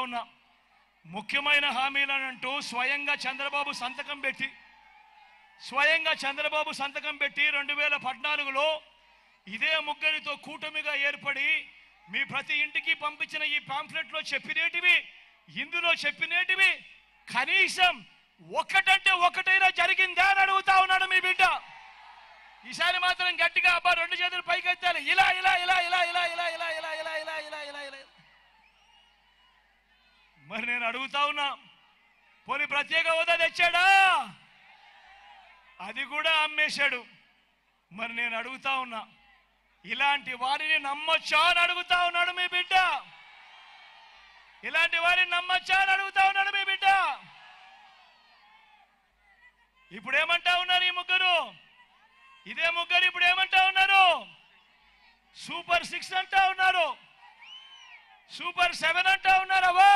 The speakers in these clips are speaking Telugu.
ఉన్నా. ముఖ్యమైన హామీలనంటూ స్వయంగా చంద్రబాబు సంతకం పెట్టి 2014లో ఇదే ముగ్గురితో కూటమిగా ఏర్పడి మీ ప్రతి ఇంటికి పంపించిన ఈ పాంఫ్లెట్లో చెప్పినేటివి, ఇందులో చెప్పినేటివి కనీసం ఒకటంటే ఒకటైనా జరిగిందా అని అడుగుతా ఉన్నాడు మీ బిడ్డ. ఈసారి మాత్రం గట్టిగా అబ్బా 2 చేతులు పైకెత్తాలి. ఇలా ఇలా ఇలా ఇలా ఇలా ఇలా ఇలా ఇలా ఇలా ఇలా ఇలా ఇలా ఇలా. మరి నేను అడుగుతా ఉన్నా, పోనీ ప్రత్యేక హోదా తెచ్చాడా? అది కూడా అమ్మేశాడు. మరి నేను అడుగుతా ఉన్నా, ఇలాంటి వారిని నమ్మొచ్చా అని అడుగుతా ఉన్నాడు మీ బిడ్డ. ఇలాంటి వారిని నమ్మొచ్చా అని అడుగుతా ఉన్నాడు మీ బిడ్డ. ఇప్పుడు ఏమంటా ఉన్నారు ఈ ముగ్గురు? ఇదే ముగ్గురు ఇప్పుడు ఏమంటా ఉన్నారు? సూపర్ 6 అంటా ఉన్నారు, సూపర్ 7 అంటా ఉన్నారవ్వా.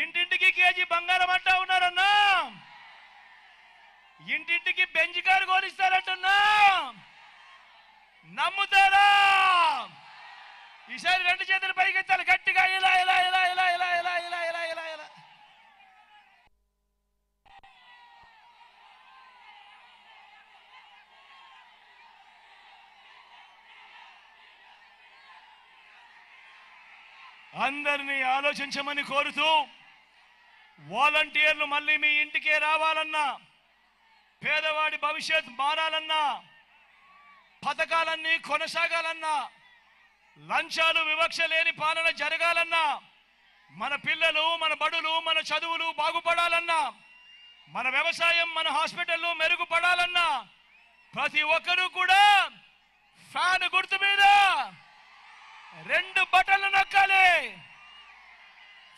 ఇంటింటికి కేజీ బంగారం అంటా ఉన్నారన్నా. ఇంటింటికి బెంజ్ కారు కోరిస్తారంటున్నా. నమ్ముతారా? ఈసారి 2 చేతులు పైకెత్తాలి గట్టిగా. ఇలా ఇలా ఇలా ఇలా ఇలా ఇలా ఇలా ఇలా ఇలా ఇలా. అందరినీ ఆలోచించమని కోరుతూ, వాలంటీర్లు మళ్ళీ మీ ఇంటికే రావాలన్నా, పేదవాడి భవిష్యత్ మారాలన్నా, పథకాలన్నీ కొనసాగాలన్నా, లంచాలు వివక్ష లేని పాలన జరగాలన్నా, మన పిల్లలు, మన బడులు, మన చదువులు బాగుపడాలన్నా, మన వ్యవసాయం, మన హాస్పిటల్లు మెరుగుపడాలన్నా ప్రతి ఒక్కరూ కూడా ఫ్యాన్ గుర్తు మీద 2 బటన్లు నొక్కాలి.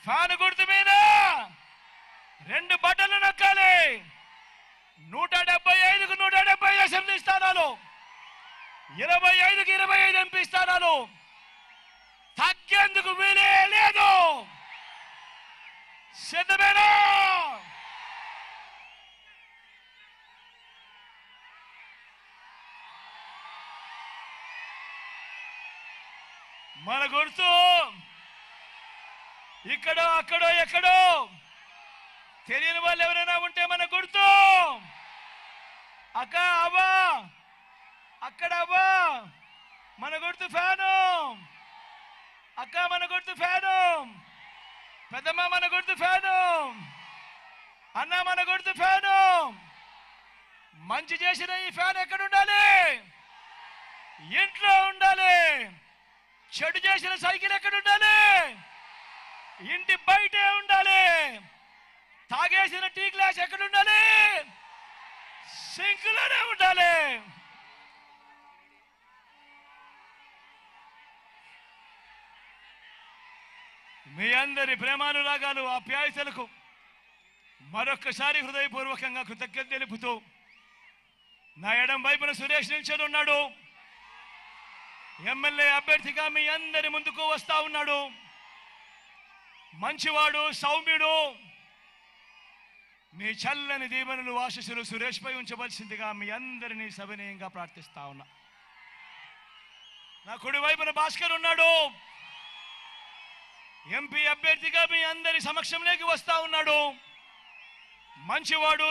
ఫ్యాన్ గుర్తు మీద 2 బటన్లు నొక్కాలి. 175కు 170 అసెంబ్లీ స్థానాలు, 25కి 25 ఎంపీ స్థానాలు. తగ్గేందుకు వీలే లేదు. సిద్ధమేనా? మన గుర్తు ఇక్కడో అక్కడో ఎక్కడో తెలియని వాళ్ళు ఎవరైనా ఉంటే మన గుర్తు అక్క అవ్వా, అక్కడ అవ్వా మన గుర్తు ఫ్యాను, అక్క మన గుర్తు ఫ్యాను, పెద్దమ్మ మన గుర్తు ఫ్యాను, అన్న మన గుర్తు ఫ్యాను. మంచి చేసిన ఈ ఫ్యాన్ ఎక్కడ ఉండాలి? ఇంట్లో ఉండాలి. చెడు చేసిన సైకిల్ ఎక్కడ ఉండాలి? ఇంటి బయటే ఉండాలి. తాగేసిన టీ గ్లాస్ ఎక్కడ ఉండాలి? సింక్లోనే ఉండాలి. మీ అందరి ప్రేమానురాగాలు, ఆప్యాయతలకు మరొక్కసారి హృదయపూర్వకంగా కృతజ్ఞత తెలుపుతూ, నా ఎడం వైపున సురేష్ నిల్చొని ఉన్నాడు. ఎమ్మెల్యే అభ్యర్థిగా మీ అందరి ముందుకు వస్తా ఉన్నాడు. మంచివాడు, సౌమ్యుడు. మీ చల్లని దీవెనలు, ఆశీస్సులు సురేష్ పై ఉంచవలసిందిగా మీ అందరినీ సవినయంగా ప్రార్థిస్తా ఉన్నా. నా కుడి వైపున భాస్కర్ ఉన్నాడు. ఎంపీ అభ్యర్థిగా మీ అందరి సమక్షంలోకి వస్తా ఉన్నాడు. మంచివాడు,